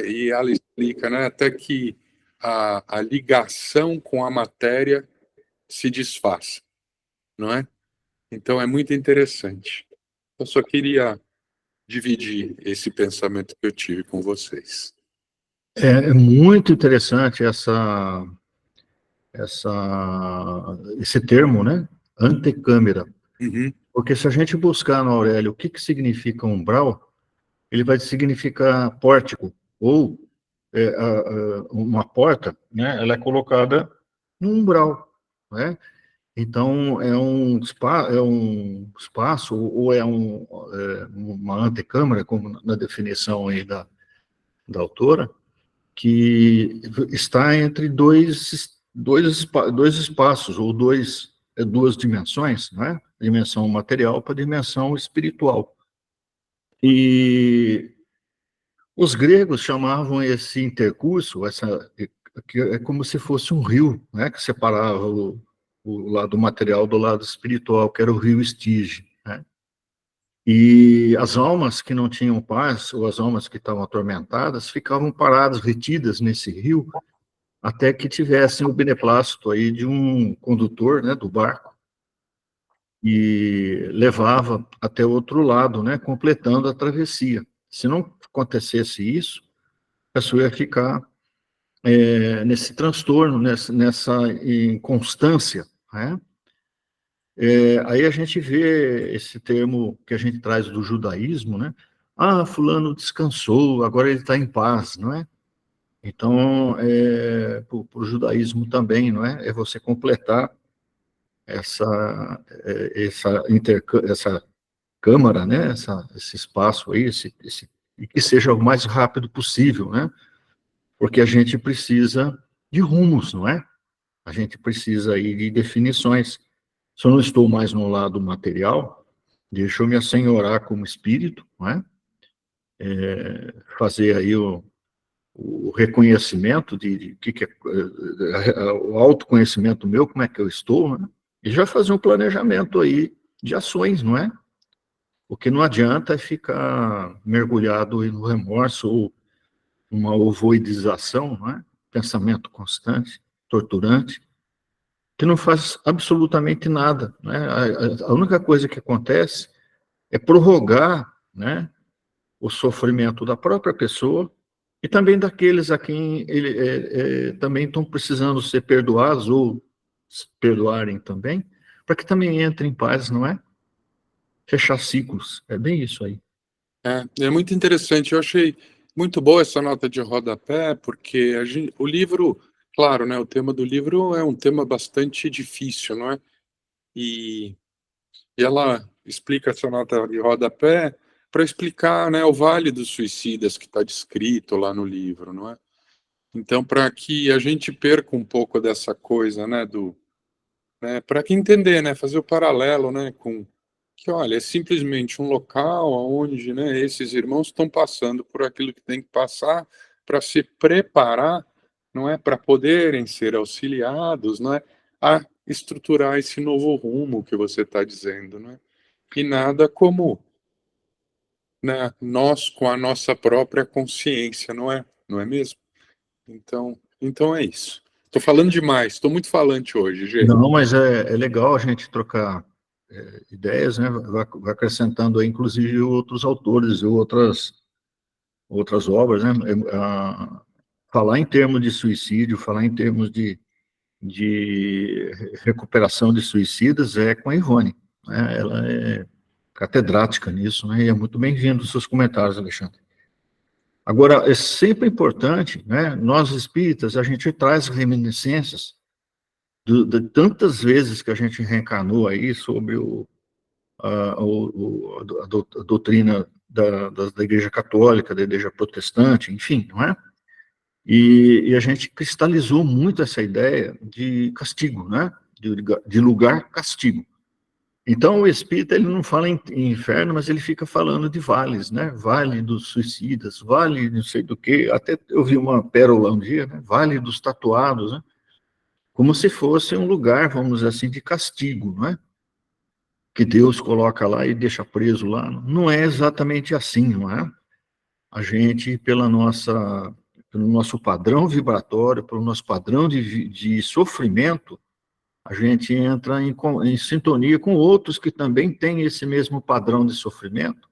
e ela explica, né, até que a ligação com a matéria se desfaz, não é? Então é muito interessante. Eu só queria dividir esse pensamento que eu tive com vocês. É muito interessante esse termo, né? Antecâmara. Uhum. Porque se a gente buscar no Aurélio o que, que significa umbral, ele vai significar pórtico, ou uma porta, né? Ela é colocada no umbral, né? Então, é um espaço, ou uma antecâmara, como na definição aí da autora, que está entre dois espaços, ou duas dimensões, né? Dimensão material para dimensão espiritual. E os gregos chamavam esse intercurso, que é como se fosse um rio, né? Que separava o lado material do lado espiritual, que era o rio Estige, né? E as almas que não tinham paz, ou as almas que estavam atormentadas, ficavam paradas, retidas nesse rio, até que tivessem o beneplácito aí de um condutor, né, do barco, e levava até o outro lado, né, completando a travessia. Se não acontecesse isso, a pessoa ia ficar nesse transtorno, nessa inconstância, né? Aí a gente vê esse termo que a gente traz do judaísmo, né? Ah, fulano descansou, agora ele está em paz, não é? Então, para o judaísmo também, não é? É você completar essa câmara, né? Esse espaço aí, e que seja o mais rápido possível, né? Porque a gente precisa de rumos, não é? A gente precisa aí de definições. Se eu não estou mais no lado material, deixa eu me assenhorar como espírito, não é? Fazer aí o reconhecimento de que o autoconhecimento meu, como é que eu estou, né? E já fazer um planejamento aí de ações, não é? O que não adianta é ficar mergulhado no remorso ou uma ovoidização, não é? Pensamento constante, torturante, que não faz absolutamente nada, né? A única coisa que acontece é prorrogar, né, o sofrimento da própria pessoa e também daqueles a quem também estão precisando ser perdoados ou perdoarem também, para que também entrem em paz, não é? Fechar ciclos, é bem isso aí. É muito interessante. Eu achei muito boa essa nota de rodapé, porque o livro, claro, né, o tema do livro é um tema bastante difícil, não é? E, e ela explica essa nota de rodapé para explicar, né, o Vale dos Suicidas que está descrito lá no livro, não é? Então, para que a gente perca um pouco dessa coisa, né, né, para que entender, né, fazer o paralelo, né, com que, olha, é simplesmente um local onde, né, esses irmãos estão passando por aquilo que tem que passar para se preparar, não é, para poderem ser auxiliados, não é, a estruturar esse novo rumo que você está dizendo, não é? E nada como, né, nós com a nossa própria consciência, não é mesmo? Então é isso. Estou falando demais, estou muito falante hoje, Gê. Não, mas é legal a gente trocar ideias, né? Vai acrescentando aí, inclusive, outros autores e outras obras, né? Falar em termos de suicídio, falar em termos de recuperação de suicidas é com a Ivone, né? Ela é catedrática nisso, né? E é muito bem-vindo os seus comentários, Alexandre. Agora, é sempre importante, né? Nós espíritas, a gente traz reminiscências de tantas vezes que a gente reencarnou aí sobre a doutrina da Igreja Católica, da Igreja Protestante, enfim, não é? E a gente cristalizou muito essa ideia de castigo, né? De lugar castigo. Então, o espírita, ele não fala em inferno, mas ele fica falando de vales, né? Vale dos suicidas, vale não sei do quê. Até eu vi uma pérola um dia, né? Vale dos tatuados, né? Como se fosse um lugar, vamos dizer assim, de castigo, não é? Que Deus coloca lá e deixa preso lá. Não é exatamente assim, não é? a gente, pelo nosso padrão vibratório, pelo nosso padrão de sofrimento, a gente entra em sintonia com outros que também têm esse mesmo padrão de sofrimento,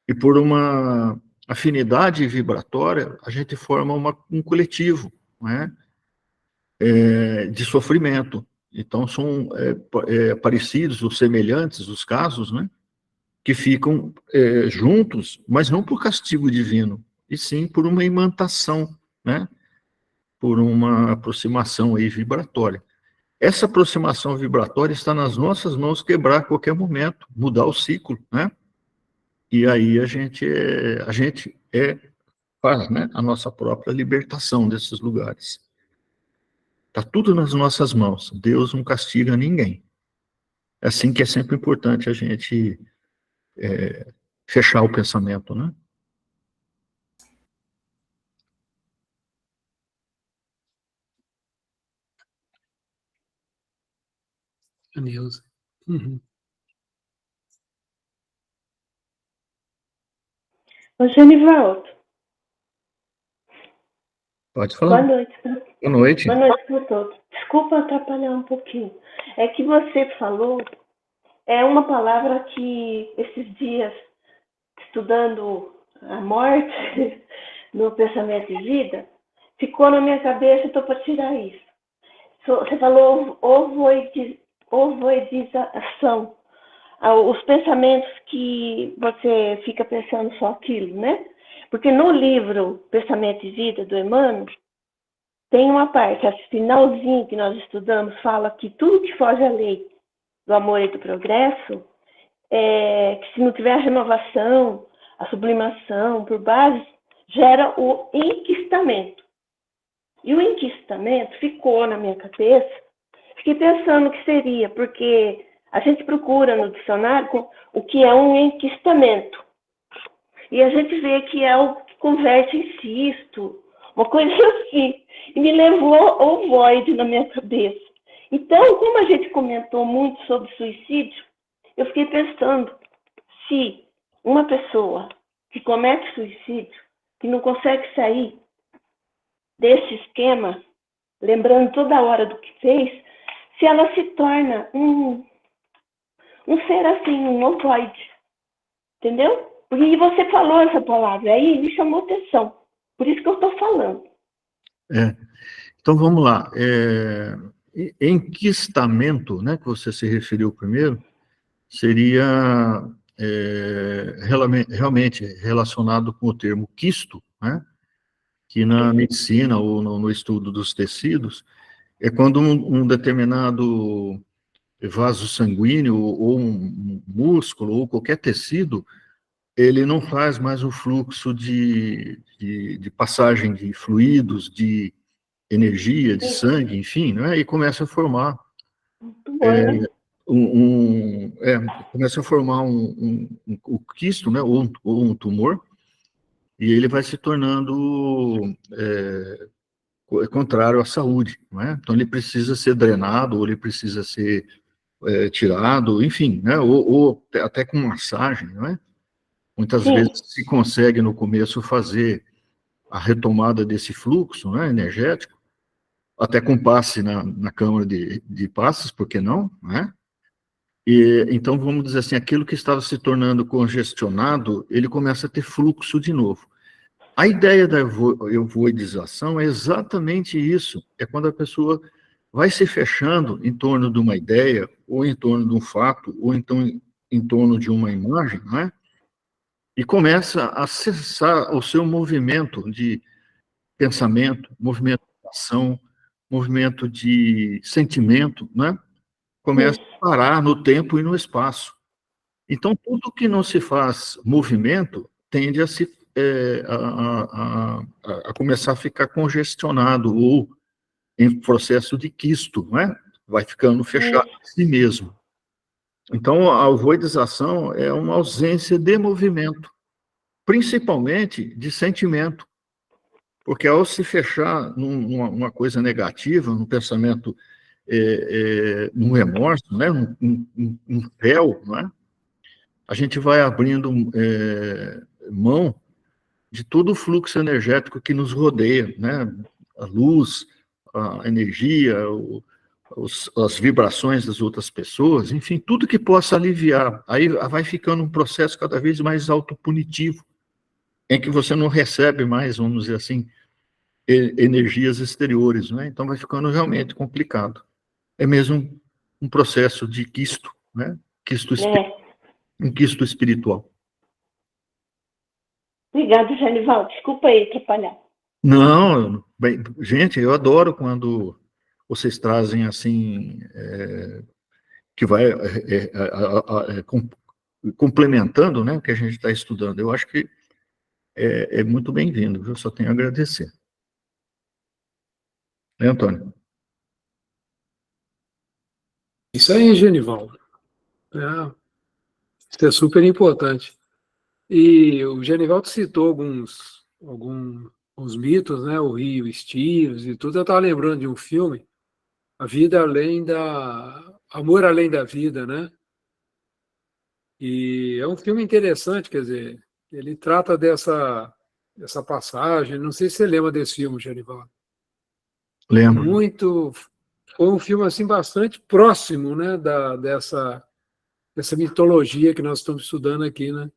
e por uma afinidade vibratória, a gente forma um coletivo, né, de sofrimento. Então, são parecidos ou semelhantes os casos, né, que ficam juntos, mas não por castigo divino, e sim por uma imantação, né, por uma aproximação aí vibratória. Essa aproximação vibratória está nas nossas mãos quebrar a qualquer momento, mudar o ciclo, né? E aí a gente faz, né, a nossa própria libertação desses lugares. Está tudo nas nossas mãos. Deus não castiga ninguém. É assim que é sempre importante a gente fechar o pensamento, né? A Neuza. Uhum. Ô, Genivaldo, Pode boa falar. noite. Boa noite. Boa noite para todos. Desculpa atrapalhar um pouquinho. É que você falou, é uma palavra que esses dias, estudando a morte no pensamento de vida, ficou na minha cabeça e estou para tirar isso. Você falou ovoidização. Os pensamentos que você fica pensando só aquilo, né? Porque no livro Pensamento e Vida, do Emmanuel, tem uma parte, a finalzinho que nós estudamos, fala que tudo que foge à lei do amor e do progresso, que se não tiver a renovação, a sublimação por base, gera o enquistamento. E o enquistamento ficou na minha cabeça, fiquei pensando o que seria, porque a gente procura no dicionário o que é um enquistamento. E a gente vê que é o que converte em cisto, uma coisa assim. E me levou ao void na minha cabeça. Então, como a gente comentou muito sobre suicídio, eu fiquei pensando, se uma pessoa que comete suicídio, que não consegue sair desse esquema, lembrando toda hora do que fez, se ela se torna um ser assim, um ovoide, entendeu? E você falou essa palavra aí, me chamou atenção, por isso que eu estou falando. Então, vamos lá. Enquistamento, né, que você se referiu primeiro, seria realmente relacionado com o termo quisto, né, que na medicina ou no estudo dos tecidos, é quando um determinado vaso sanguíneo ou um músculo ou qualquer tecido, ele não faz mais o fluxo de passagem de fluidos, de energia, de sangue, enfim, né? E começa a formar começa a formar um quisto, né? Ou um tumor, e ele vai se tornando contrário à saúde, não é? Então ele precisa ser drenado, ou ele precisa ser tirado, enfim, né? Ou até com massagem, não é? Muitas vezes se consegue no começo fazer a retomada desse fluxo, né, energético, até com passe na câmara de passes, por que não, né? E então vamos dizer assim, aquilo que estava se tornando congestionado, ele começa a ter fluxo de novo. A ideia da euvoidização é exatamente isso, é quando a pessoa vai se fechando em torno de uma ideia, ou em torno de um fato, ou então em torno de uma imagem, não é? E começa a cessar o seu movimento de pensamento, movimento de ação, movimento de sentimento, né? Começa a parar no tempo e no espaço. Então, tudo que não se faz movimento tende a começar a ficar congestionado ou em processo de quisto, né? Vai ficando fechado em si mesmo. Então, a voidização é uma ausência de movimento, principalmente de sentimento, porque ao se fechar numa coisa negativa, num pensamento, num remorso, né, num véu, não é? A gente vai abrindo mão de todo o fluxo energético que nos rodeia, né? A luz, a energia, as vibrações das outras pessoas, enfim, tudo que possa aliviar. Aí vai ficando um processo cada vez mais autopunitivo, em que você não recebe mais, vamos dizer assim, energias exteriores, né? Então vai ficando realmente complicado. É mesmo um processo de quisto, né? Um quisto espiritual. Obrigada, Genivaldo. Desculpa aí atrapalhar. Não, bem, gente, eu adoro quando vocês trazem assim, que vai complementando, né, o que a gente está estudando. Eu acho que é muito bem-vindo, eu só tenho a agradecer. Né, Antônio? Isso aí, Genivaldo. Isso é super importante. E o Genivaldo citou alguns mitos, né? O Rio Stives e tudo. Eu estava lembrando de um filme, Amor Além da Vida, né? E é um filme interessante, quer dizer, ele trata dessa passagem. Não sei se você lembra desse filme, Genivaldo. Lembro. Foi um filme assim bastante próximo, né, dessa mitologia que nós estamos estudando aqui, né?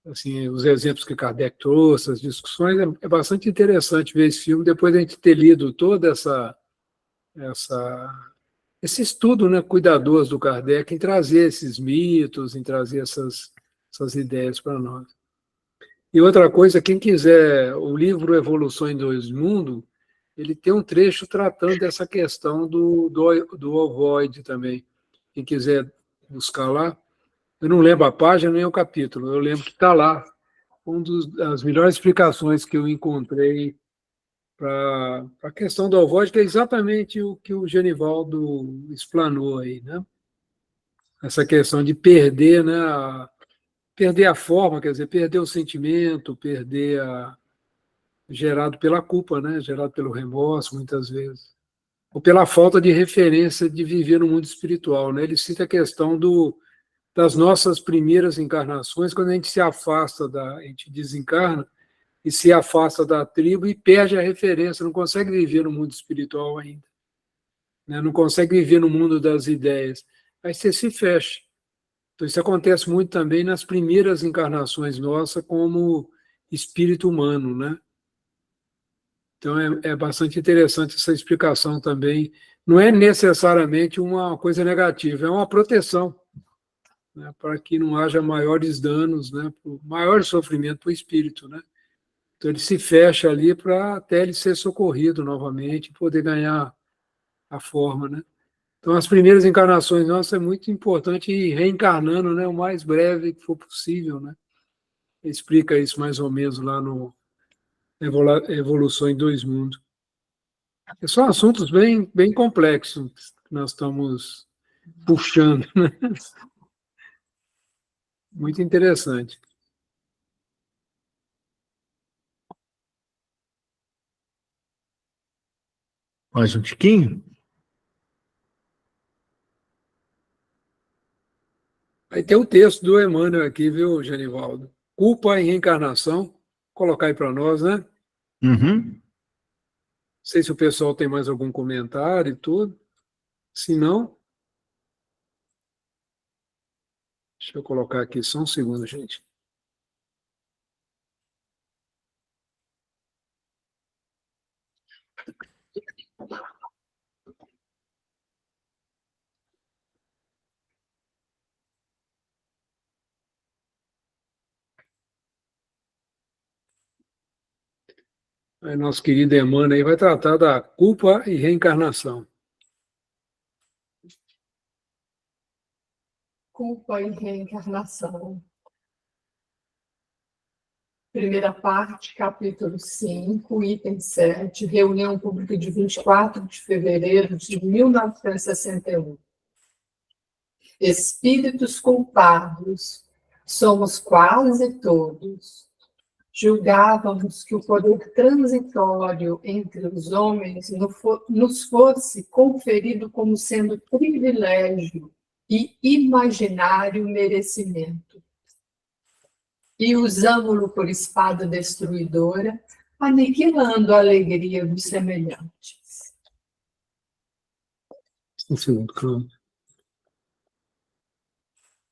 Assim, os exemplos que Kardec trouxe, as discussões, é bastante interessante ver esse filme depois de a gente ter lido todo esse estudo, né, cuidadoso do Kardec em trazer esses mitos, em trazer essas ideias para nós. E outra coisa, quem quiser, o livro Evolução em Dois Mundos, ele tem um trecho tratando dessa questão do ovoide também. Quem quiser buscar lá, eu não lembro a página nem o capítulo, eu lembro que está lá. Das melhores explicações que eu encontrei para a questão do ovoide, que é exatamente o que o Genivaldo explanou aí, né? Essa questão de perder, né, perder a forma, quer dizer, perder o sentimento, gerado pela culpa, né, gerado pelo remorso, muitas vezes, ou pela falta de referência de viver no mundo espiritual, né? Ele cita a questão das nossas primeiras encarnações, quando a gente se afasta a gente desencarna e se afasta da tribo e perde a referência, não consegue viver no mundo espiritual ainda, né? Não consegue viver no mundo das ideias. Aí você se fecha. Então, isso acontece muito também nas primeiras encarnações nossas como espírito humano, né? Então, é bastante interessante essa explicação também. Não é necessariamente uma coisa negativa, é uma proteção, né, para que não haja maiores danos, né, maior sofrimento para o espírito, né? Então ele se fecha ali para até ele ser socorrido novamente, poder ganhar a forma, né? Então as primeiras encarnações nossas é muito importante ir reencarnando, né, o mais breve que for possível, né? Ele explica isso mais ou menos lá no Evolução em Dois Mundos. São assuntos bem complexos que nós estamos puxando, né? Muito interessante. Mais um tiquinho? Aí tem o texto do Emmanuel aqui, viu, Genivaldo? Culpa e reencarnação. Vou colocar aí para nós, né? Uhum. Não sei se o pessoal tem mais algum comentário e tudo. Se não, deixa eu colocar aqui só um segundo, gente. Aí nosso querido Emmanuel aí vai tratar da culpa e reencarnação. Culpa e reencarnação. Primeira parte, capítulo 5, item 7, reunião pública de 24 de fevereiro de 1961. Espíritos culpados, somos quase todos. Julgávamos que o poder transitório entre os homens nos fosse conferido como sendo privilégio e imaginário merecimento. e usamo-lo por espada destruidora, aniquilando a alegria dos semelhantes. Um segundo, calma.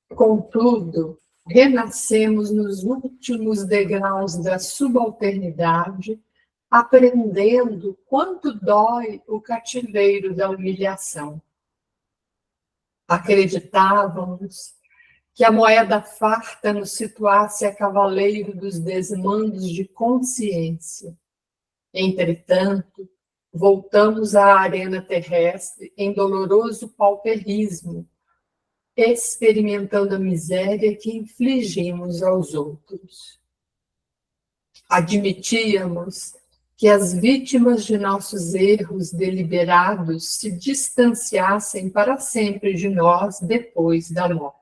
Contudo, renascemos nos últimos degraus da subalternidade, aprendendo quanto dói o cativeiro da humilhação. Acreditávamos que a moeda farta nos situasse a cavaleiro dos desmandos de consciência. Entretanto, voltamos à arena terrestre em doloroso pauperismo, experimentando a miséria que infligimos aos outros. Admitíamos que as vítimas de nossos erros deliberados se distanciassem para sempre de nós depois da morte.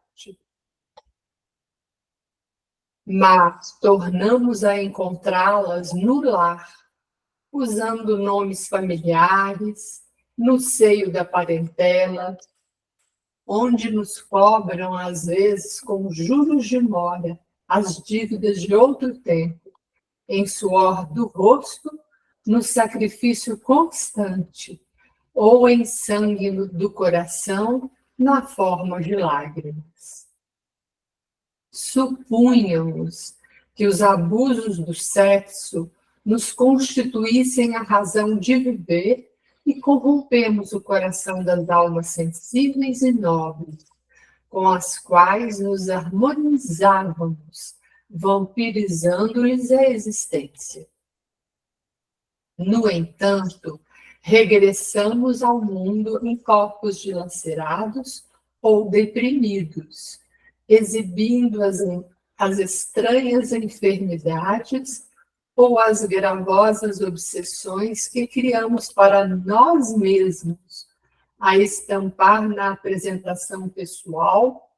Mas tornamos a encontrá-las no lar, usando nomes familiares, no seio da parentela, onde nos cobram, às vezes, com juros de mora, as dívidas de outro tempo, em suor do rosto, no sacrifício constante, ou em sangue do coração, na forma de lágrimas. Supunhamos que os abusos do sexo nos constituíssem a razão de viver e corrompemos o coração das almas sensíveis e nobres, com as quais nos harmonizávamos, vampirizando-lhes a existência. No entanto, regressamos ao mundo em corpos dilacerados ou deprimidos, exibindo as estranhas enfermidades ou as gravosas obsessões que criamos para nós mesmos, a estampar na apresentação pessoal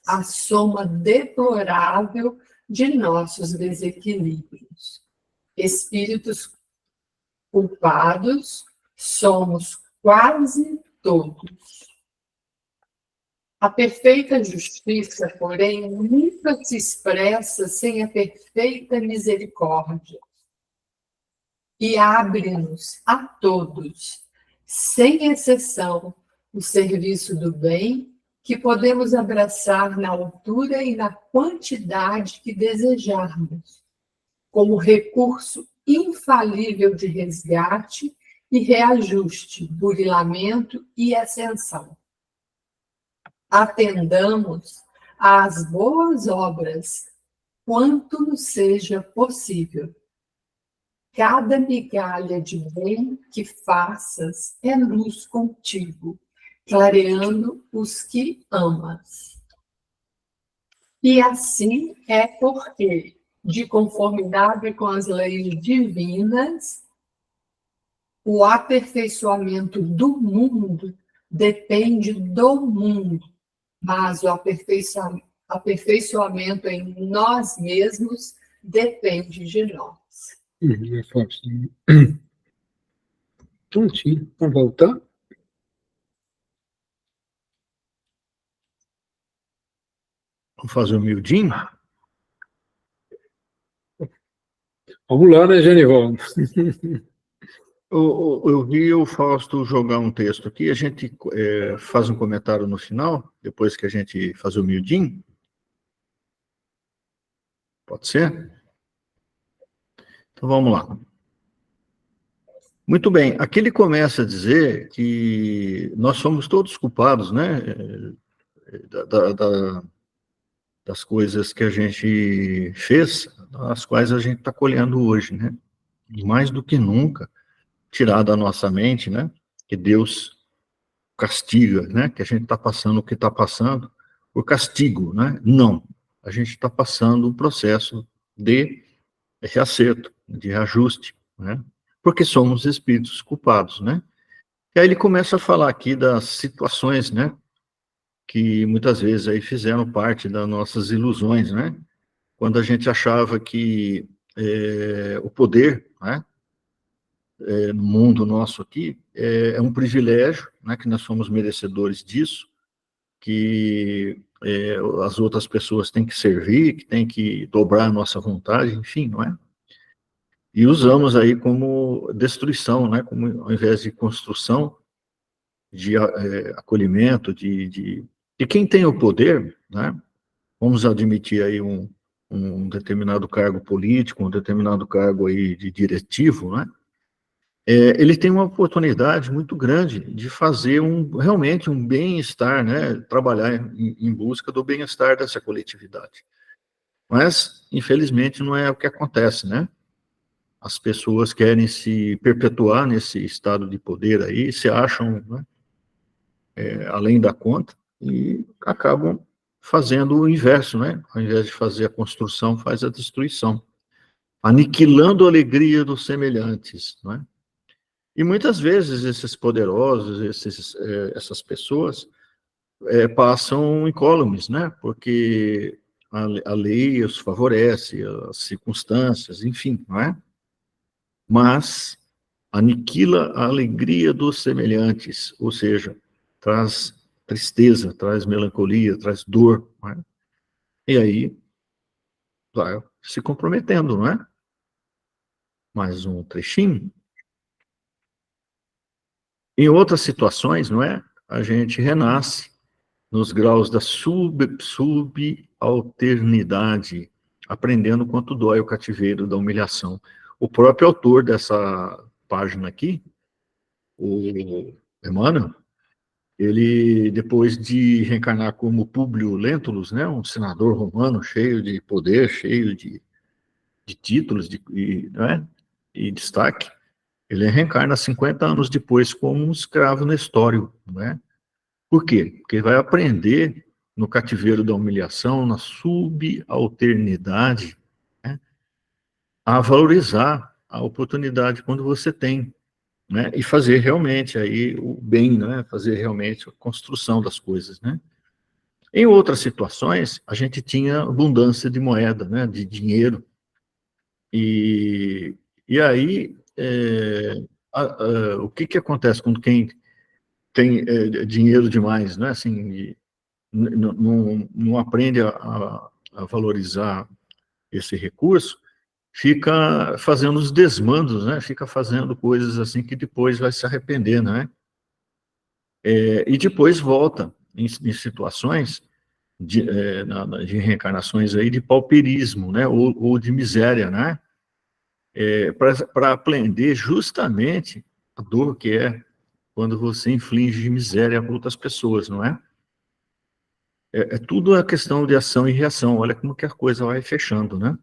a soma deplorável de nossos desequilíbrios. Espíritos culpados somos quase todos. A perfeita justiça, porém, nunca se expressa sem a perfeita misericórdia. E abre-nos a todos, sem exceção, o serviço do bem que podemos abraçar na altura e na quantidade que desejarmos, como recurso infalível de resgate e reajuste, burilamento e ascensão. Atendamos às boas obras, quanto nos seja possível. Cada migalha de bem que faças é luz contigo, clareando os que amas. E assim é porque, de conformidade com as leis divinas, o aperfeiçoamento do mundo depende do mundo, mas o aperfeiçoamento em nós mesmos depende de nós. É fácil. Prontinho. Vamos voltar? Vamos fazer o miudinho? Vamos lá, né, Genivaldo? Eu vi o Fausto jogar um texto aqui, a gente faz um comentário no final, depois que a gente faz o miudinho. Pode ser? Então vamos lá. Muito bem, aqui ele começa a dizer que nós somos todos culpados, né, das coisas que a gente fez, as quais a gente está colhendo hoje, né, e mais do que nunca, tirar da nossa mente, né, que Deus castiga, né, que a gente está passando o que está passando por castigo, né, não, a gente está passando um processo de reacerto, de reajuste, né, porque somos espíritos culpados, né? E aí ele começa a falar aqui das situações, né, que muitas vezes aí fizeram parte das nossas ilusões, né? Quando a gente achava que o poder, né, no mundo nosso aqui, é um privilégio, né, que nós somos merecedores disso, que as outras pessoas têm que servir, que têm que dobrar a nossa vontade, enfim, não é? E usamos aí como destruição, né? Como, ao invés de construção, de acolhimento, de quem tem o poder, né? Vamos admitir aí um determinado cargo político, um determinado cargo aí de diretivo, né? Ele tem uma oportunidade muito grande de fazer realmente um bem-estar, né? Trabalhar em busca do bem-estar dessa coletividade. Mas, infelizmente, não é o que acontece, né? As pessoas querem se perpetuar nesse estado de poder aí, se acham, né, além da conta, e acabam fazendo o inverso, né? Ao invés de fazer a construção, faz a destruição, aniquilando a alegria dos semelhantes, né? E muitas vezes esses poderosos, essas pessoas, passam incólumes, né? Porque a lei os favorece, as circunstâncias, enfim, não é? Mas aniquila a alegria dos semelhantes, ou seja, traz tristeza, traz melancolia, traz dor, não é? E aí vai se comprometendo, não é? Mais um trechinho. Em outras situações, não é? A gente renasce nos graus da subalternidade, aprendendo quanto dói o cativeiro da humilhação. O próprio autor dessa página aqui, o Emmanuel, ele, depois de reencarnar como Públio Lentulus, né, um senador romano cheio de poder, cheio de títulos né, e destaque, ele reencarna 50 anos depois como um escravo nestório, né? Por quê? Porque ele vai aprender no cativeiro da humilhação, na subalternidade, né, a valorizar a oportunidade quando você tem, né, e fazer realmente aí o bem, né, fazer realmente a construção das coisas, né. Em outras situações, a gente tinha abundância de moeda, né, de dinheiro, e aí o que acontece quando quem tem dinheiro demais, né, assim, não aprende a valorizar esse recurso, fica fazendo os desmandos, né? Fica fazendo coisas assim que depois vai se arrepender, né? E depois volta em situações de reencarnações aí de pauperismo, né? Ou de miséria, né? Para aprender justamente a dor que é quando você inflige miséria a outras pessoas, não é? Tudo a questão de ação e reação. Olha como que a coisa vai fechando, né?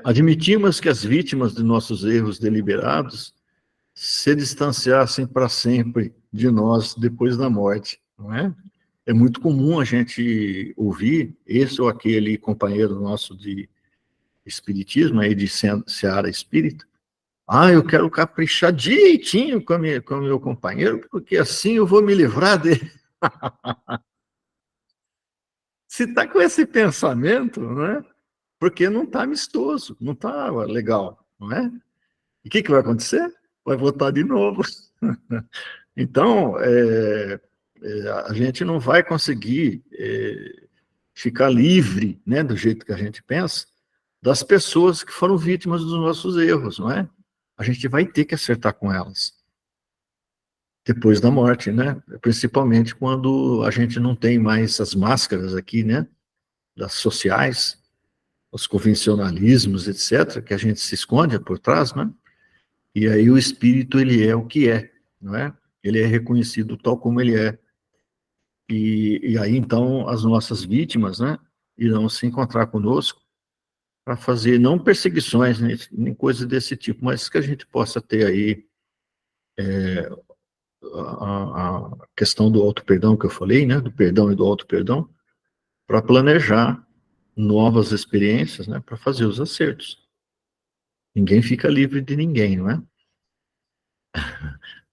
Admitimos que as vítimas de nossos erros deliberados se distanciassem para sempre de nós depois da morte, não é? É muito comum a gente ouvir esse ou aquele companheiro nosso de espiritismo, aí de seara espírita. Eu quero caprichar direitinho com o meu companheiro, porque assim eu vou me livrar dele. Se está com esse pensamento, não é? Porque não está amistoso, não está legal, não é? E o que vai acontecer? Vai votar de novo. Então, a gente não vai conseguir ficar livre, né, do jeito que a gente pensa, das pessoas que foram vítimas dos nossos erros, não é? A gente vai ter que acertar com elas depois da morte, né? Principalmente quando a gente não tem mais as máscaras aqui, né, das sociais, os convencionalismos, etc., que a gente se esconde por trás, né? E aí o espírito, ele é o que é, não é? Ele é reconhecido tal como ele é. E aí, então, as nossas vítimas, né, irão se encontrar conosco para fazer, não perseguições, nem coisa desse tipo, mas que a gente possa ter aí a questão do auto-perdão que eu falei, né, do perdão e do auto-perdão, para planejar novas experiências, né, para fazer os acertos. Ninguém fica livre de ninguém, não é?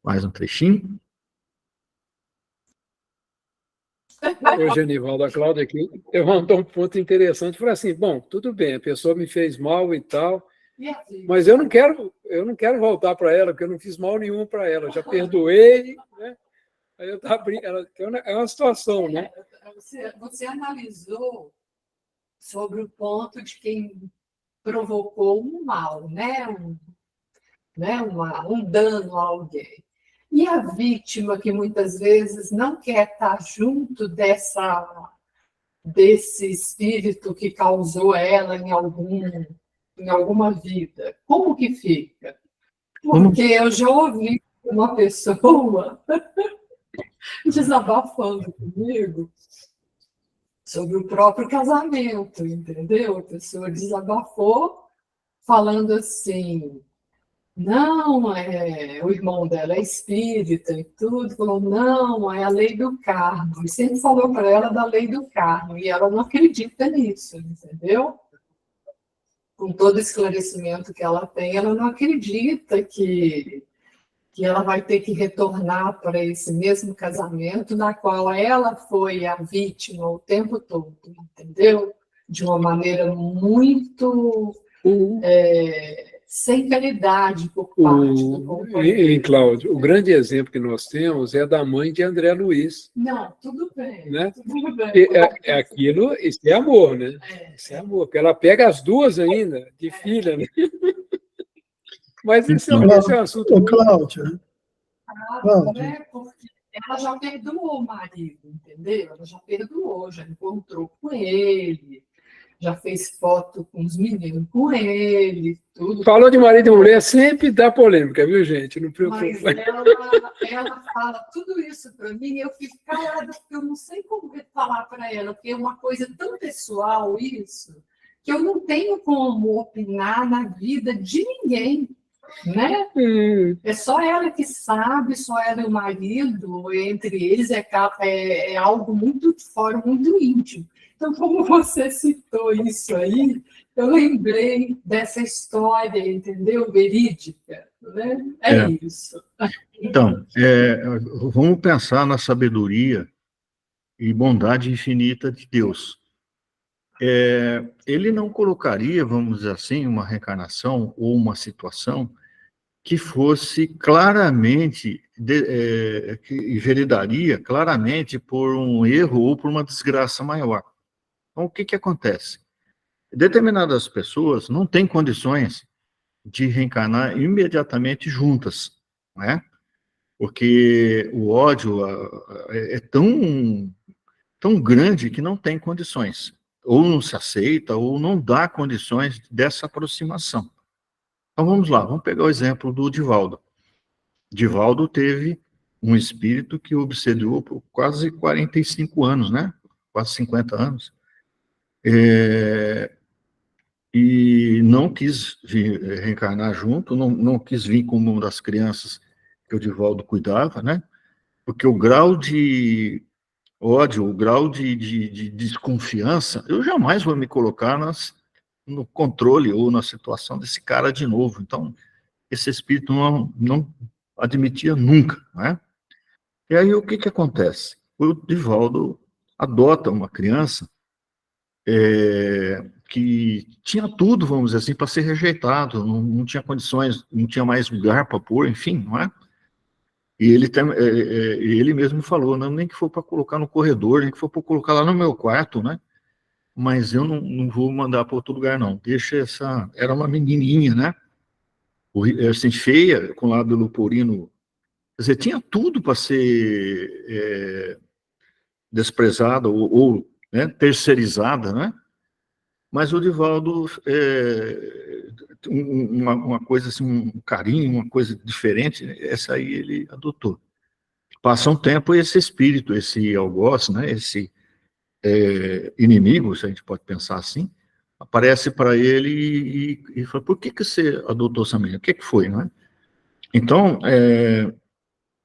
Mais um trechinho. Ô, Genivaldo, a Cláudia aqui levantou um ponto interessante. Falei assim, bom, tudo bem, a pessoa me fez mal e tal, mas eu não quero voltar para ela, porque eu não fiz mal nenhum para ela, já perdoei, né? Aí eu estava brincando, é uma situação, né? Você analisou sobre o ponto de quem provocou um mal, né? Um dano a alguém. E a vítima, que muitas vezes não quer estar junto desse espírito que causou ela em alguma vida, como que fica? Porque eu já ouvi uma pessoa desabafando comigo sobre o próprio casamento, entendeu? A pessoa desabafou falando assim, não, o irmão dela é espírita e tudo, falou, não, é a lei do karma. E sempre falou para ela da lei do karma, e ela não acredita nisso, entendeu? Com todo o esclarecimento que ela tem, ela não acredita que ela vai ter que retornar para esse mesmo casamento na qual ela foi a vítima o tempo todo, entendeu? De uma maneira muito sem caridade por parte do companheiro. Cláudio, o grande exemplo que nós temos é da mãe de André Luiz. Não, tudo bem. Né? Tudo bem. Aquilo, isso é amor, né? Isso é amor, porque ela pega as duas ainda, de filha, né? Mas esse é um assunto. Ô, Cláudia. Né? Porque ela já perdoou o marido, entendeu? Ela já perdoou, já encontrou com ele, já fez foto com os meninos com ele, tudo. Falou de marido e mulher, sempre dá polêmica, viu, gente? Não preocupa. Mas ela fala tudo isso para mim e eu fico calada, porque eu não sei como falar para ela, porque é uma coisa tão pessoal isso, que eu não tenho como opinar na vida de ninguém. Né? É só ela que sabe, só ela e o marido, entre eles é algo muito fora, muito íntimo. Então, como você citou isso aí, eu lembrei dessa história, entendeu? Verídica, né? É isso. Então, vamos pensar na sabedoria e bondade infinita de Deus. Ele não colocaria, vamos dizer assim, uma reencarnação ou uma situação que fosse claramente, que enveredaria claramente por um erro ou por uma desgraça maior. Então, o que acontece? Determinadas pessoas não têm condições de reencarnar imediatamente juntas, né? Porque o ódio é tão grande que não tem condições. Ou não se aceita, ou não dá condições dessa aproximação. Então vamos lá, vamos pegar o exemplo do Divaldo. Divaldo teve um espírito que o obsedou por quase 45 anos, né? Quase 50 anos. E não quis reencarnar junto, não quis vir como uma das crianças que o Divaldo cuidava, né? Porque o grau de ódio, o grau de desconfiança, eu jamais vou me colocar no controle ou na situação desse cara de novo. Então, esse espírito não admitia nunca, né? E aí, o que acontece? O Divaldo adota uma criança que tinha tudo, vamos dizer assim, para ser rejeitado, não tinha condições, não tinha mais lugar para pôr, enfim, não é? E ele mesmo falou, não, nem que for para colocar no corredor, nem que for para colocar lá no meu quarto, né? Mas eu não vou mandar para outro lugar, não. Deixa essa... Era uma menininha, né? Assim, feia, com lábio leporino. Quer dizer, tinha tudo para ser desprezada ou né, terceirizada, né? Mas o Divaldo, uma coisa assim, um carinho, uma coisa diferente, essa aí ele adotou. Passa um tempo e esse espírito, esse algoz, né, esse inimigo, se a gente pode pensar assim, aparece para ele e fala, por que você adotou essa menina? O que foi, não é? Então,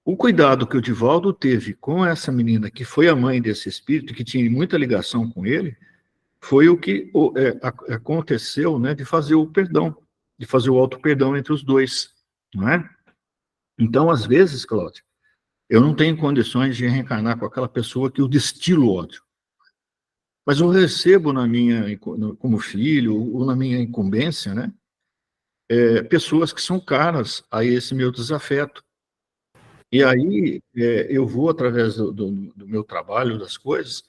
o cuidado que o Divaldo teve com essa menina, que foi a mãe desse espírito, que tinha muita ligação com ele, foi o que aconteceu, né, de fazer o perdão, de fazer o auto-perdão entre os dois, não é? Então, às vezes, Cláudio, eu não tenho condições de reencarnar com aquela pessoa que eu destilo ódio. Mas eu recebo como filho, ou na minha incumbência, né, pessoas que são caras a esse meu desafeto. E aí eu vou, através do meu trabalho, das coisas,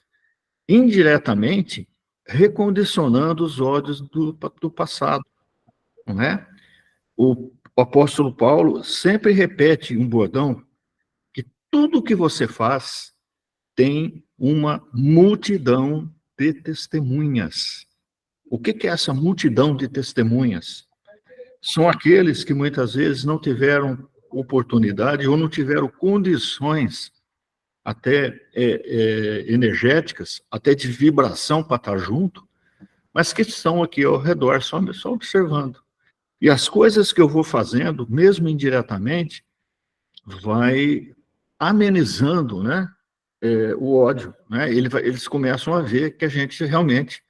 indiretamente, recondicionando os ódios do passado, não é? O apóstolo Paulo sempre repete um bordão, que tudo que você faz tem uma multidão de testemunhas. O que é essa multidão de testemunhas? São aqueles que muitas vezes não tiveram oportunidade ou não tiveram condições até energéticas, até de vibração para estar junto, mas que estão aqui ao redor, só observando. E as coisas que eu vou fazendo, mesmo indiretamente, vai amenizando, né, o ódio. Né? Eles começam a ver que a gente realmente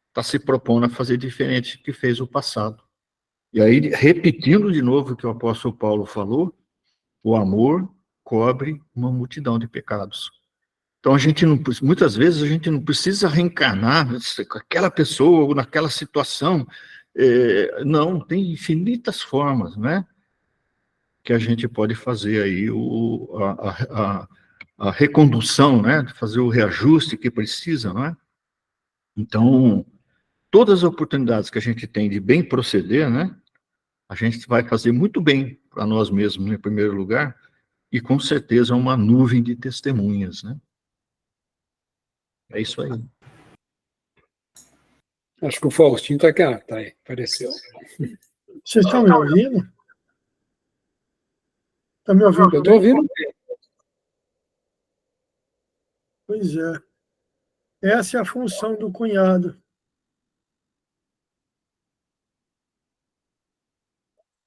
está se propondo a fazer diferente do que fez o passado. E aí, repetindo de novo o que o apóstolo Paulo falou, o amor cobre uma multidão de pecados. Então, muitas vezes, a gente não precisa reencarnar com aquela pessoa ou naquela situação. Não, tem infinitas formas, né? Que a gente pode fazer aí a recondução, né? Fazer o reajuste que precisa, não é? Então, todas as oportunidades que a gente tem de bem proceder, né? A gente vai fazer muito bem para nós mesmos, em primeiro lugar, e com certeza uma nuvem de testemunhas, né? É isso aí. Acho que o Faustinho está aqui, tá aí, apareceu. Vocês estão me ouvindo? Estão me ouvindo? Eu estou ouvindo. Pois é. Essa é a função do cunhado.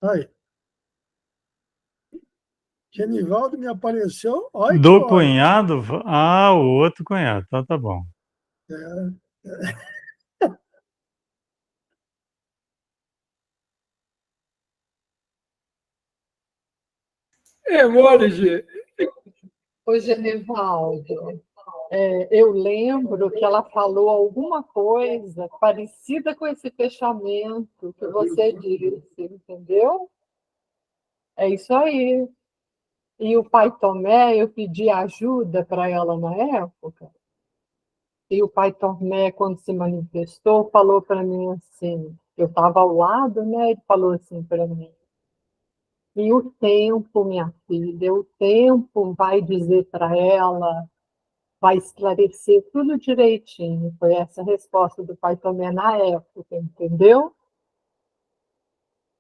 Aí. Genivaldo me apareceu. Olha que Do hora. cunhado? Ah, o outro cunhado. Então tá bom. É mole, Gê. Ô, Genivaldo, eu lembro que ela falou alguma coisa parecida com esse fechamento que você disse, entendeu? É isso aí. E o pai Tomé, eu pedi ajuda para ela na época, e o pai Tomé, quando se manifestou, falou para mim assim, eu estava ao lado, né? Ele falou assim para mim, e o tempo, minha filha, o tempo vai dizer para ela, vai esclarecer tudo direitinho. Foi essa a resposta do pai Tomé na época, entendeu?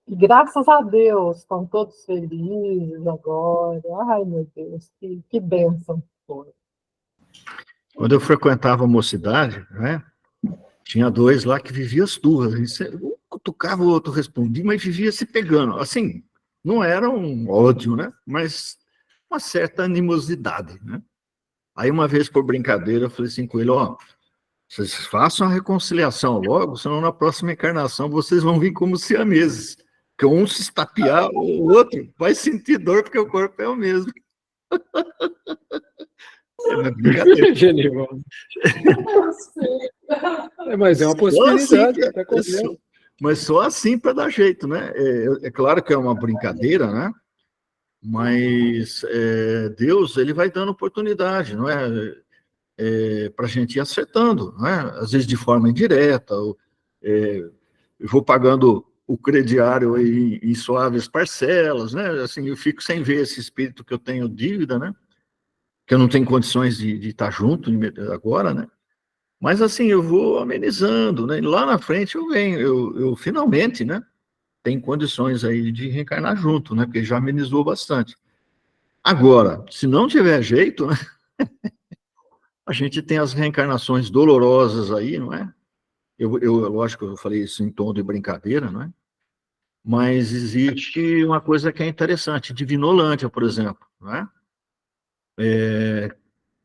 E graças a Deus, estão todos felizes agora. Ai, meu Deus, que bênção foi. Quando eu frequentava a mocidade, né, tinha dois lá que viviam as turras. Um cutucava, o outro respondia, mas vivia se pegando. Assim, não era um ódio, né, mas uma certa animosidade, né? Aí, uma vez, por brincadeira, eu falei assim com ele, ó, vocês façam a reconciliação logo, senão na próxima encarnação vocês vão vir como siameses. Porque um se estapear, o outro vai sentir dor porque o corpo é o mesmo. É brincadeira. Genivaldo. Mas é uma possibilidade. Assim, tá correto. mas só assim para dar jeito, né? É claro que é uma brincadeira, né? Mas Deus, ele vai dando oportunidade, não é? Para a gente ir acertando, né? Às vezes de forma indireta, eu vou pagando o crediário em suaves parcelas, né? Assim, eu fico sem ver esse espírito que eu tenho dívida, né? Que eu não tenho condições de estar junto agora, né? Mas assim, eu vou amenizando, né? E lá na frente eu venho, eu finalmente, né? Tem condições aí de reencarnar junto, né? Porque já amenizou bastante. Agora, se não tiver jeito, né? A gente tem as reencarnações dolorosas aí, não é? Lógico, eu falei isso em tom de brincadeira, não é? Mas existe uma coisa que é interessante, Divinolândia, por exemplo, não é?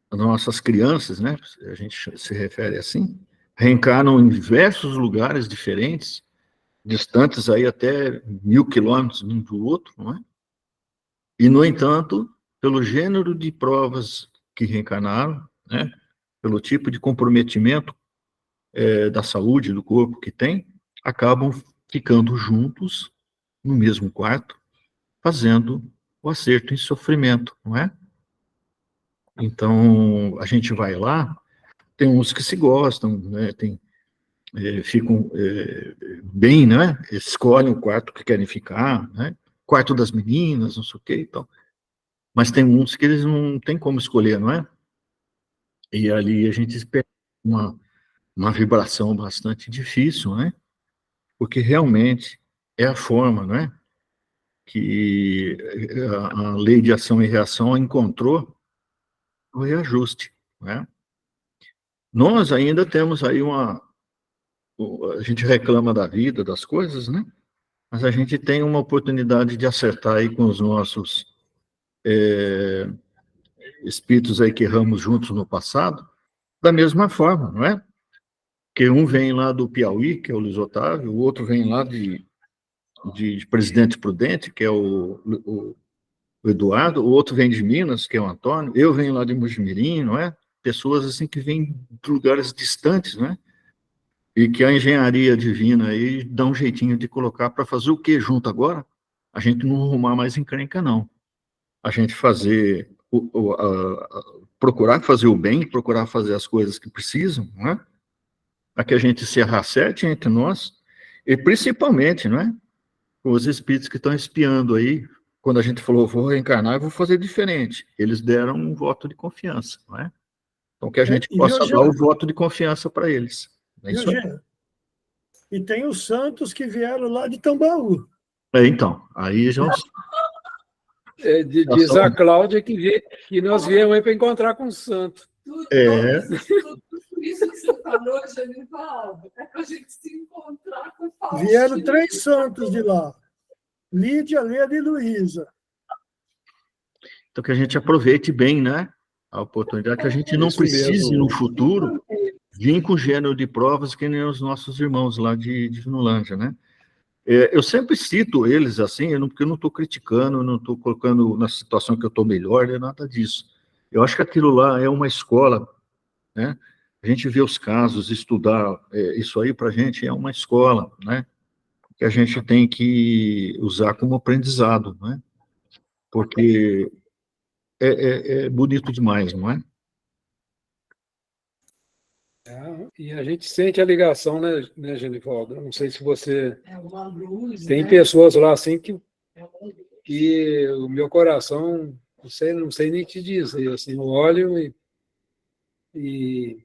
As nossas crianças, né? A gente se refere assim, reencarnam em diversos lugares diferentes, distantes aí até 1.000 quilômetros um do outro, não é? E, no entanto, pelo gênero de provas que reencarnaram, né? Pelo tipo de comprometimento da saúde do corpo que tem, acabam ficando juntos no mesmo quarto, fazendo o acerto em sofrimento, não é? Então, a gente vai lá, tem uns que se gostam, né? Ficam bem, né? Escolhem o quarto que querem ficar, né? Quarto das meninas, não sei o quê e tal. Mas tem uns que eles não têm como escolher, não é? E ali a gente espera uma vibração bastante difícil, né? Porque realmente é a forma, né? Que a lei de ação e reação encontrou o reajuste, né? Nós ainda temos aí a gente reclama da vida, das coisas, né? Mas a gente tem uma oportunidade de acertar aí com os nossos espíritos aí que erramos juntos no passado, da mesma forma, não é? Que um vem lá do Piauí, que é o Luiz Otávio, o outro vem lá de Presidente Prudente, que é o Eduardo, o outro vem de Minas, que é o Antônio, eu venho lá de Mojimirim, não é? Pessoas assim que vêm de lugares distantes, né? E que a engenharia divina aí dá um jeitinho de colocar para fazer o que junto agora? A gente não arrumar mais encrenca, não. A gente fazer, procurar fazer o bem, procurar fazer as coisas que precisam, não é? Para que a gente se arracete entre nós, e principalmente, não é? Os espíritos que estão espiando aí, quando a gente falou, vou reencarnar, eu vou fazer diferente. Eles deram um voto de confiança, não é? Então, que a gente possa dar o voto de confiança para eles. É isso aí. E tem os santos que vieram lá de Tambaú. Então, aí já... Diz a Cláudia que nós viemos aí para encontrar com o santo. Tudo por isso que você falou, Genivaldo, é para a gente se encontrar com o Faustino. Vieram 3 santos de lá. Lídia, Leda e Luísa. Então, que a gente aproveite bem, né? A oportunidade, que a gente não precise, no futuro, vir com gênero de provas que nem os nossos irmãos lá de Vinolândia, né? Eu sempre cito eles assim, porque eu não estou criticando, não estou colocando na situação que eu estou melhor, nem nada disso. Eu acho que aquilo lá é uma escola, né? A gente vê os casos, estudar isso aí para a gente é uma escola, né? Que a gente tem que usar como aprendizado, né? Porque é bonito demais, não é? E a gente sente a ligação, né, Genivaldo? Não sei se você... É uma luz, tem né? pessoas lá assim que o meu coração, não sei nem te dizer, assim, eu olho e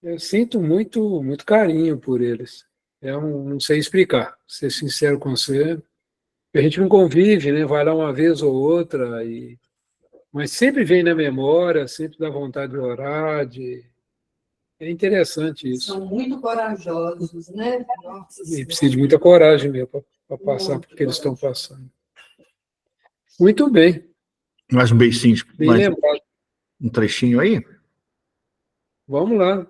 eu sinto muito, muito carinho por eles. Eu não sei explicar, ser sincero com você. A gente não convive, né? Vai lá uma vez ou outra, mas sempre vem na memória, sempre dá vontade de orar, É interessante isso. São muito corajosos, né? Nossa E precisa de muita coragem mesmo para passar por que eles estão passando. Muito bem. Mais um beijinho, Bem mais lembrado. um trechinho aí? Vamos lá.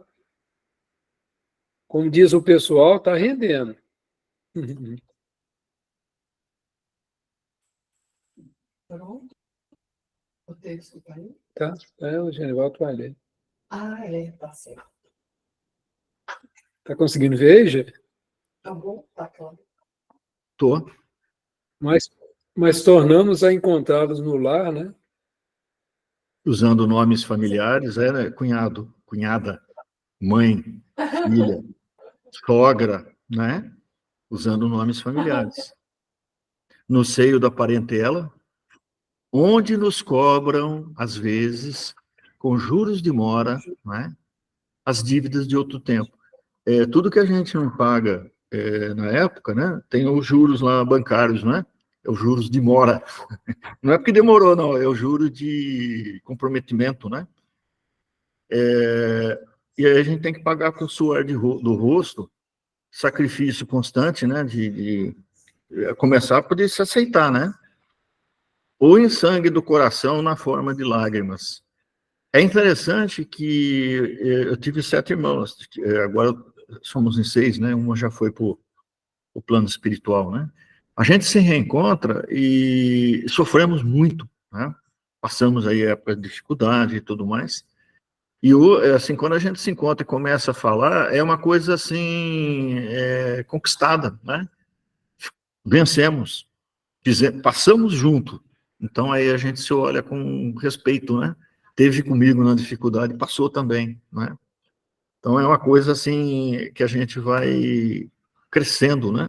Como diz o pessoal, está rendendo. Pronto. O texto está aí? Tá, o Genivaldo vai ler. Tá certo. Está conseguindo ver, Gê? Tá bom? Tá claro. Tô. Mas tornamos a encontrá-los no lar, né? Usando nomes familiares, né? Cunhado, cunhada, mãe, filha, sogra, né? Usando nomes familiares. No seio da parentela, onde nos cobram, às vezes, com juros de mora, né? As dívidas de outro tempo. Tudo que a gente não paga na época, né? Tem os juros lá bancários, né? É os juros de mora. Não é porque demorou, não. É o juro de comprometimento, né? E aí a gente tem que pagar com o suor do rosto, sacrifício constante, né? De começar a poder se aceitar, né? Ou em sangue do coração na forma de lágrimas. É interessante que eu tive 7 irmãos, agora somos em 6, né? Uma já foi para o plano espiritual, né? A gente se reencontra e sofremos muito, né? Passamos aí época de dificuldade e tudo mais. E assim, quando a gente se encontra e começa a falar, é uma coisa assim conquistada, né? Vencemos, passamos junto, Então, aí a gente se olha com respeito, né? Teve comigo na dificuldade, passou também, né? Então, é uma coisa, assim, que a gente vai crescendo, né?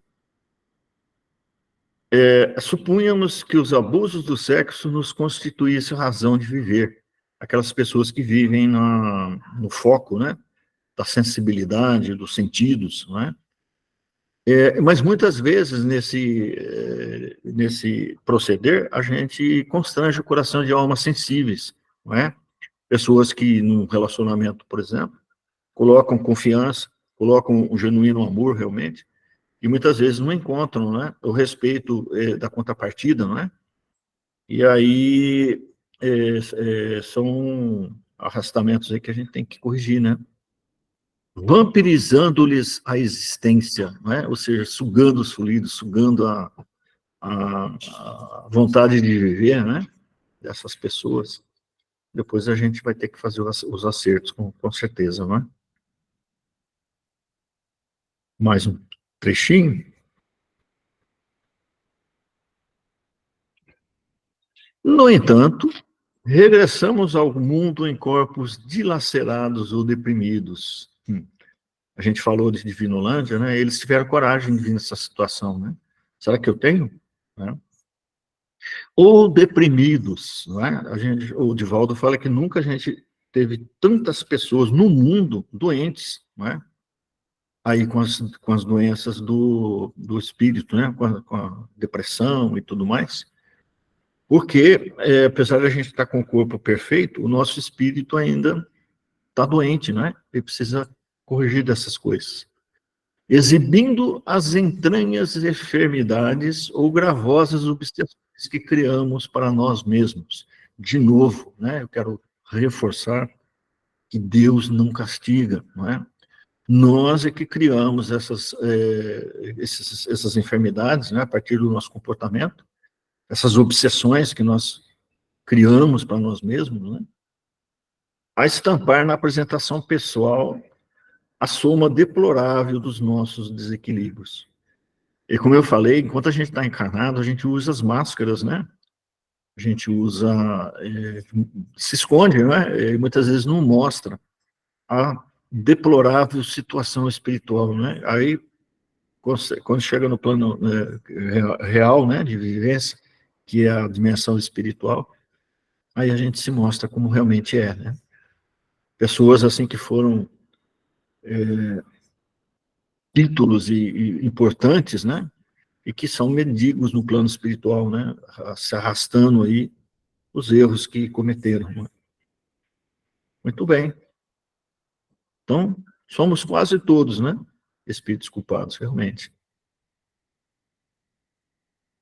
Supunhamos que os abusos do sexo nos constituíssem razão de viver. Aquelas pessoas que vivem no foco, né? Da sensibilidade, dos sentidos, né? Mas muitas vezes nesse proceder a gente constrange o coração de almas sensíveis, não é? Pessoas que num relacionamento, por exemplo, colocam confiança, colocam um genuíno amor realmente, e muitas vezes não encontram, né, o respeito da contrapartida, não é? E aí são arrastamentos aí que a gente tem que corrigir, né? Vampirizando-lhes a existência, né? Ou seja, sugando os fluidos, sugando a vontade de viver, né? Dessas pessoas. Depois a gente vai ter que fazer os acertos, com certeza, não é? Mais um trechinho. No entanto, regressamos ao mundo em corpos dilacerados ou deprimidos. A gente falou de Divinolândia, né? Eles tiveram coragem de vir nessa situação, né? Será que eu tenho? Né? Ou deprimidos, não é? O Divaldo fala que nunca a gente teve tantas pessoas no mundo doentes, não é? Aí com as doenças do espírito, né? Com a depressão e tudo mais. Porque, apesar de a gente estar com o corpo perfeito, o nosso espírito ainda está doente, não é? Ele precisa corrigir dessas coisas. Exibindo as entranhas enfermidades ou gravosas obsessões que criamos para nós mesmos. De novo, né? Eu quero reforçar que Deus não castiga, não é? Nós é que criamos essas enfermidades, né? A partir do nosso comportamento, essas obsessões que nós criamos para nós mesmos, né? A estampar na apresentação pessoal a soma deplorável dos nossos desequilíbrios. E como eu falei, enquanto a gente está encarnado, a gente usa as máscaras, né? A gente usa, se esconde, né? E muitas vezes não mostra a deplorável situação espiritual, né? Aí, quando chega no plano real, né, de vivência, que é a dimensão espiritual, aí a gente se mostra como realmente é, né? Pessoas assim que foram títulos e importantes, né? E que são mendigos no plano espiritual, né? Se arrastando aí os erros que cometeram. Né? Muito bem. Então, somos quase todos, né? Espíritos culpados, realmente.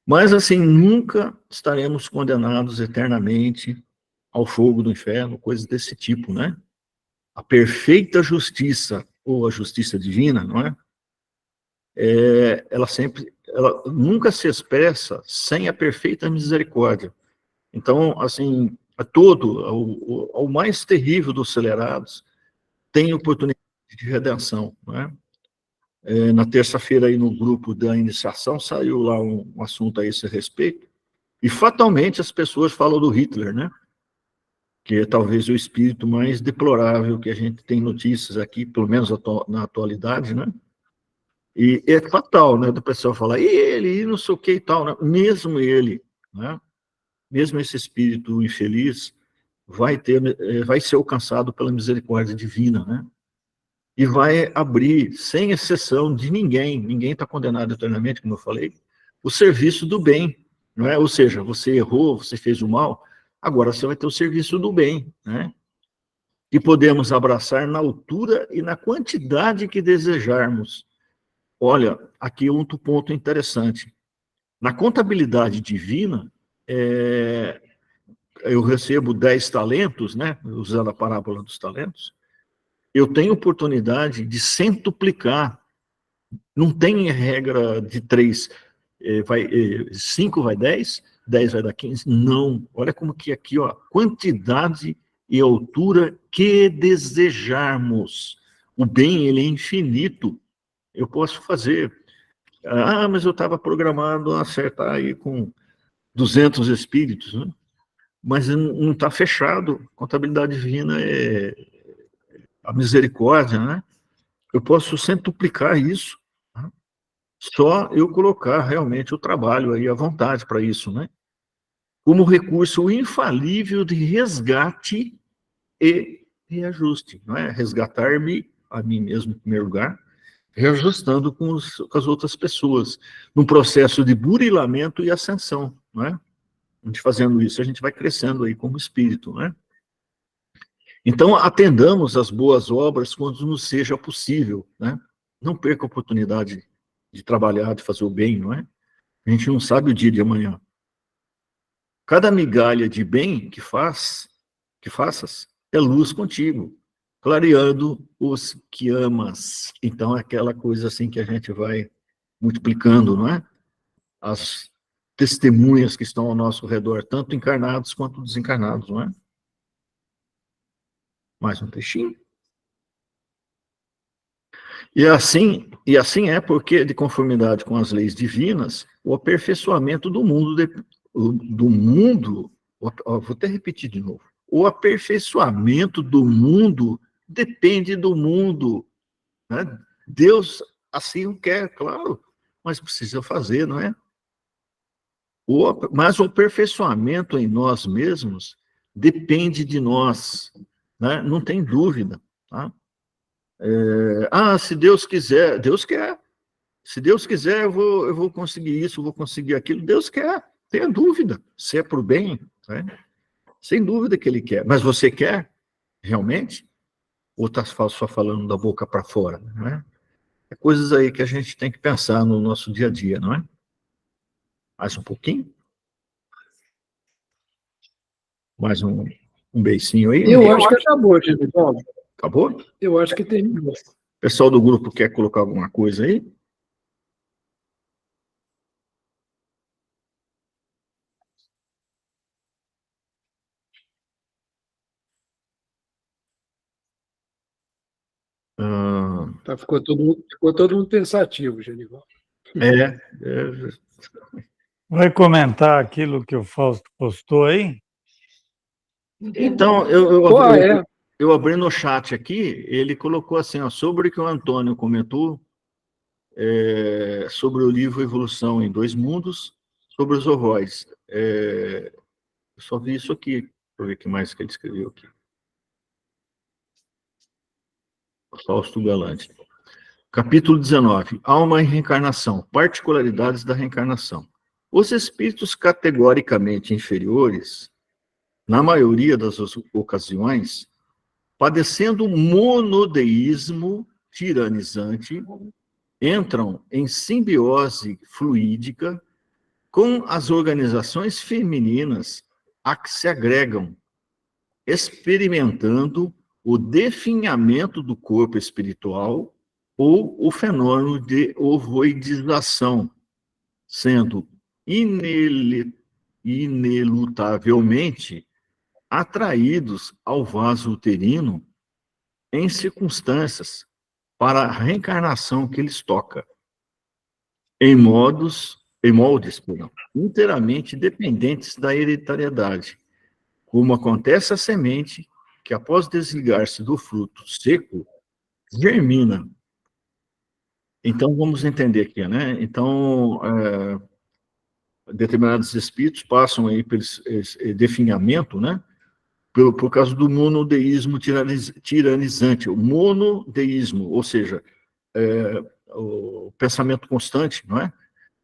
Mas, assim, nunca estaremos condenados eternamente ao fogo do inferno, coisas desse tipo, né? A perfeita justiça, ou a justiça divina, não é? Ela nunca se expressa sem a perfeita misericórdia. Então, assim, ao mais terrível dos acelerados, tem oportunidade de redenção, né? Na terça-feira, aí no grupo da iniciação, saiu lá um assunto a esse respeito, e fatalmente as pessoas falam do Hitler, né? Que é talvez o espírito mais deplorável que a gente tem notícias aqui, pelo menos na atualidade, né? E é fatal, né, do pessoal falar, e ele, e não sei o que e tal, né? Mesmo ele, né? Mesmo esse espírito infeliz, vai ser alcançado pela misericórdia divina, né? E vai abrir, sem exceção de ninguém está condenado eternamente, como eu falei, o serviço do bem, não é? Ou seja, você errou, você fez o mal, agora você vai ter o serviço do bem, né? E podemos abraçar na altura e na quantidade que desejarmos. Olha, aqui outro ponto interessante. Na contabilidade divina, eu recebo 10 talentos, né? Usando a parábola dos talentos, eu tenho oportunidade de centuplicar. Não tem regra de 3, 5 vai 10, 10 vai dar 15. Não. Olha como que aqui, ó, quantidade e altura que desejarmos. O bem, ele é infinito. Eu posso fazer. Mas eu estava programado a acertar aí com 200 espíritos, né? Mas não está fechado. Contabilidade divina é a misericórdia, né? Eu posso centuplicar isso, né? Só eu colocar realmente o trabalho aí, a vontade para isso, né? Como recurso infalível de resgate e reajuste, não é? Resgatar-me a mim mesmo, em primeiro lugar, reajustando com as outras pessoas, num processo de burilamento e ascensão, não é? A gente fazendo isso, a gente vai crescendo aí como espírito, né? Então, atendamos às boas obras quando nos seja possível, né? Não perca a oportunidade de trabalhar, de fazer o bem, não é? A gente não sabe o dia de amanhã. Cada migalha de bem que faças, é luz contigo, clareando os que amas. Então, é aquela coisa assim que a gente vai multiplicando, não é? As testemunhas que estão ao nosso redor, tanto encarnados quanto desencarnados, não é? Mais um textinho. E assim é porque, de conformidade com as leis divinas, o aperfeiçoamento do mundo, vou até repetir de novo, o aperfeiçoamento do mundo depende do mundo, né? Deus assim o quer, claro, mas precisa fazer, não é? Mas o aperfeiçoamento em nós mesmos depende de nós, né? Não tem dúvida, tá? Se Deus quiser, Deus quer. Se Deus quiser, eu vou conseguir isso, eu vou conseguir aquilo. Deus quer, tenha dúvida. Se é para o bem, né? Sem dúvida que Ele quer. Mas você quer, realmente? Ou está só falando da boca para fora? Não é? É coisas aí que a gente tem que pensar no nosso dia a dia, não é? Mais um pouquinho? Mais um beicinho aí? Eu acho que acabou, Genivaldo. Acabou? Eu acho que terminou. O pessoal do grupo quer colocar alguma coisa aí? Ficou todo mundo pensativo, Genivaldo. Vai comentar aquilo que o Fausto postou aí? Então, eu abri no chat aqui, ele colocou assim, ó, sobre o que o Antônio comentou, sobre o livro Evolução em Dois Mundos, sobre os horróis. Eu só vi isso aqui, deixa eu ver o que mais que ele escreveu aqui. Fausto Galante. Capítulo 19. Alma e reencarnação. Particularidades da reencarnação. Os espíritos categoricamente inferiores, na maioria das ocasiões, padecendo monodeísmo tiranizante, entram em simbiose fluídica com as organizações femininas a que se agregam, experimentando o definhamento do corpo espiritual ou o fenômeno de ovoidização, sendo inelutavelmente atraídos ao vaso uterino em circunstâncias para a reencarnação que lhes toca, em moldes, inteiramente dependentes da hereditariedade, como acontece a semente que, após desligar-se do fruto seco, germina. Então, vamos entender aqui, né? Então, determinados espíritos passam aí pelo esse definhamento, né? Por causa do monodeísmo tiranizante, o monodeísmo, ou seja, o pensamento constante, não é?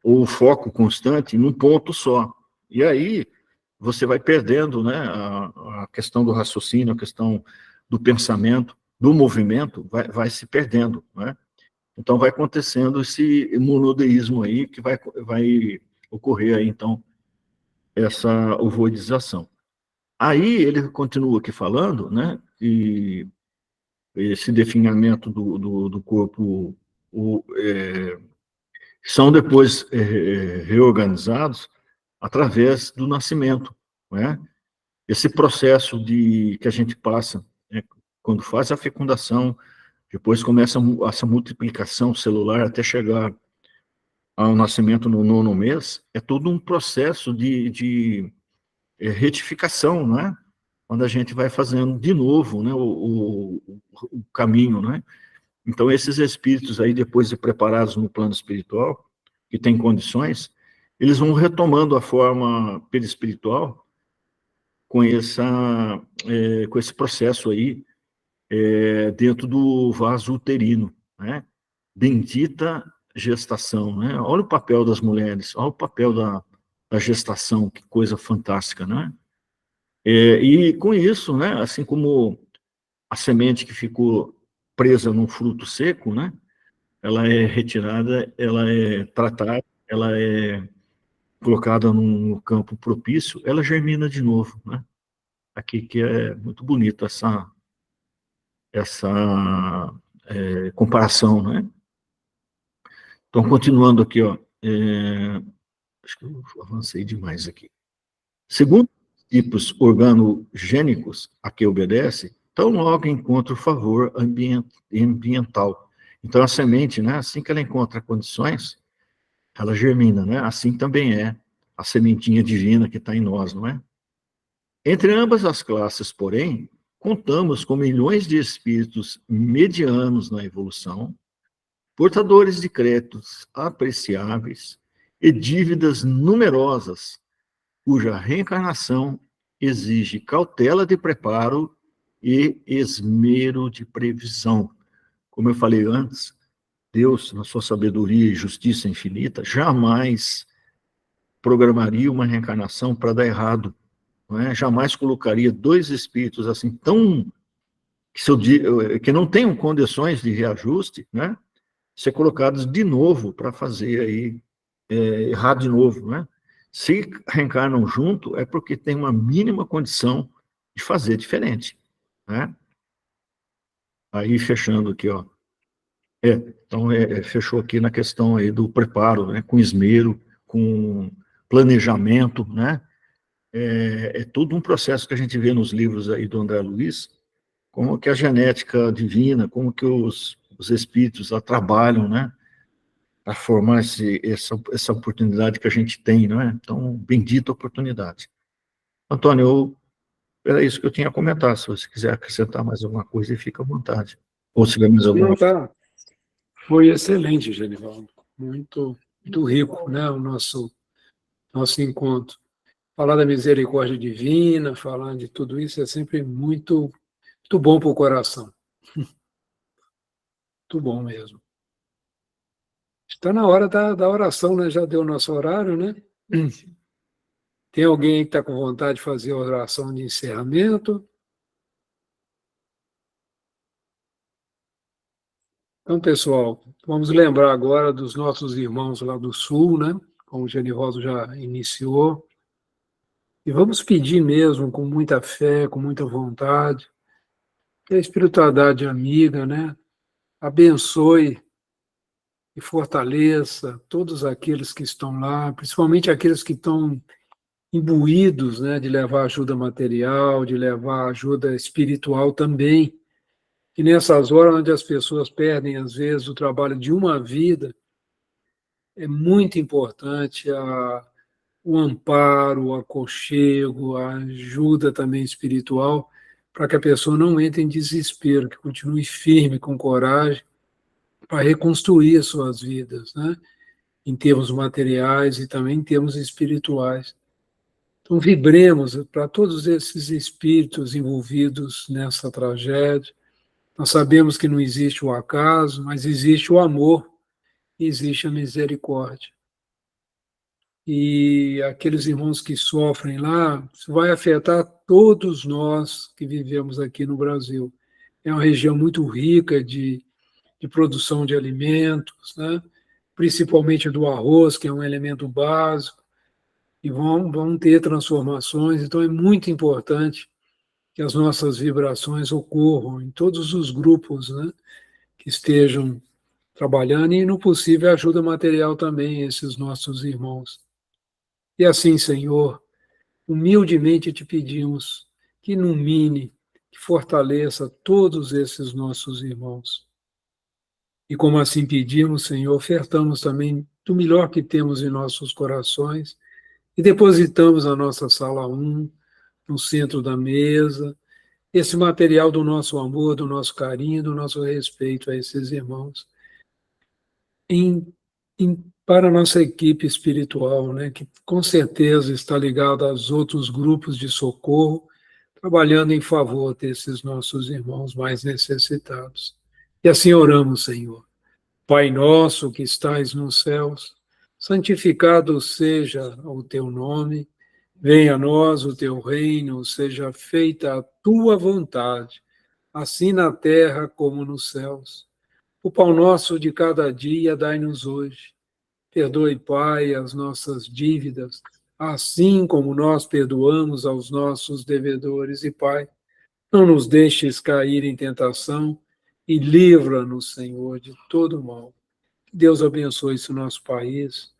Ou o foco constante num ponto só. E aí você vai perdendo, né, a questão do raciocínio, a questão do pensamento, do movimento, vai se perdendo, né? Então vai acontecendo esse monodeísmo aí, que vai ocorrer aí, então, essa ovoidização. Aí ele continua aqui falando, né, que esse definhamento do corpo são depois reorganizados através do nascimento, né? Esse processo que a gente passa, né, quando faz a fecundação, depois começa essa multiplicação celular até chegar ao nascimento no 9º mês, é todo um processo de retificação, não é? Quando a gente vai fazendo de novo, né, o caminho, né? Então, esses espíritos aí, depois de preparados no plano espiritual, que têm condições, eles vão retomando a forma perispiritual com esse processo aí dentro do vaso uterino, né? Bendita gestação, né? Olha o papel das mulheres, olha o papel da gestação, que coisa fantástica, né? E com isso, né, assim como a semente que ficou presa num fruto seco, né, ela é retirada, ela é tratada, ela é colocada num campo propício, ela germina de novo, né? Aqui que é muito bonito essa comparação, né? Então, continuando aqui, ó, acho que eu avancei demais aqui. Segundo os tipos organogênicos a que obedece, tão logo encontra o favor ambiental. Então, a semente, né, assim que ela encontra condições, ela germina, né? Assim também é a sementinha divina que está em nós, não é? Entre ambas as classes, porém, contamos com milhões de espíritos medianos na evolução, portadores de créditos apreciáveis e dívidas numerosas, cuja reencarnação exige cautela de preparo e esmero de previsão. Como eu falei antes, Deus, na sua sabedoria e justiça infinita, jamais programaria uma reencarnação para dar errado, não é? Jamais colocaria dois espíritos assim tão que não tenham condições de reajuste, né, ser colocados de novo para fazer aí errar de novo, né? Se reencarnam junto é porque tem uma mínima condição de fazer diferente, né? Aí fechando aqui, ó. Então fechou aqui na questão aí do preparo, né? Com esmero, com planejamento, né? É todo um processo que a gente vê nos livros aí do André Luiz, como que a genética divina, como que os espíritos lá trabalham, né? Para formar essa oportunidade que a gente tem, não é? Então, bendita oportunidade. Antônio, era isso que eu tinha a comentar. Se você quiser acrescentar mais alguma coisa, fica à vontade. Ou se tiver mais alguma Não, tá. Foi excelente, Genivaldo. Muito, muito rico, né, o nosso encontro. Falar da misericórdia divina, falar de tudo isso é sempre muito, muito bom para o coração. Muito bom mesmo. Está na hora da oração, né? Já deu o nosso horário, né? Tem alguém que está com vontade de fazer a oração de encerramento? Então, pessoal, vamos lembrar agora dos nossos irmãos lá do Sul, né? Como o Genivaldo já iniciou. E vamos pedir mesmo, com muita fé, com muita vontade, que a espiritualidade amiga, né, abençoe e fortaleça todos aqueles que estão lá, principalmente aqueles que estão imbuídos, né, de levar ajuda material, de levar ajuda espiritual também. E nessas horas onde as pessoas perdem, às vezes, o trabalho de uma vida, é muito importante o amparo, o aconchego, a ajuda também espiritual, para que a pessoa não entre em desespero, que continue firme, com coragem, para reconstruir as suas vidas, né? Em termos materiais e também em termos espirituais. Então, vibremos para todos esses espíritos envolvidos nessa tragédia. Nós sabemos que não existe o acaso, mas existe o amor, existe a misericórdia. E aqueles irmãos que sofrem lá, isso vai afetar todos nós que vivemos aqui no Brasil. É uma região muito rica de produção de alimentos, né? Principalmente do arroz, que é um elemento básico, e vão ter transformações. Então, é muito importante que as nossas vibrações ocorram em todos os grupos, né, que estejam trabalhando, e, no possível, ajuda material também, esses nossos irmãos. E assim, Senhor, humildemente te pedimos que ilumine, que fortaleça todos esses nossos irmãos. E como assim pedimos, Senhor, ofertamos também do melhor que temos em nossos corações e depositamos na nossa sala 1, no centro da mesa, esse material do nosso amor, do nosso carinho, do nosso respeito a esses irmãos, para a nossa equipe espiritual, né, que com certeza está ligada aos outros grupos de socorro, trabalhando em favor desses nossos irmãos mais necessitados. E assim oramos, Senhor. Pai nosso que estais nos céus, santificado seja o teu nome, venha a nós o teu reino, seja feita a tua vontade, assim na terra como nos céus. O pão nosso de cada dia dai-nos hoje. Perdoe, Pai, as nossas dívidas, assim como nós perdoamos aos nossos devedores. E, Pai, não nos deixes cair em tentação e livra-nos, Senhor, de todo mal. Que Deus abençoe esse nosso país,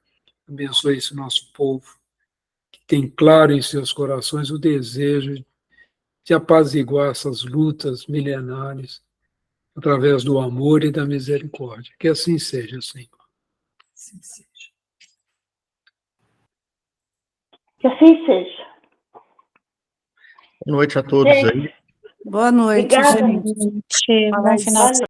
abençoe esse nosso povo, que tem claro em seus corações o desejo de apaziguar essas lutas milenares através do amor e da misericórdia. Que assim seja, Senhor. Assim seja. Que assim seja. Boa noite a todos aí. Boa noite, Obrigada. gente. Bom final de semana.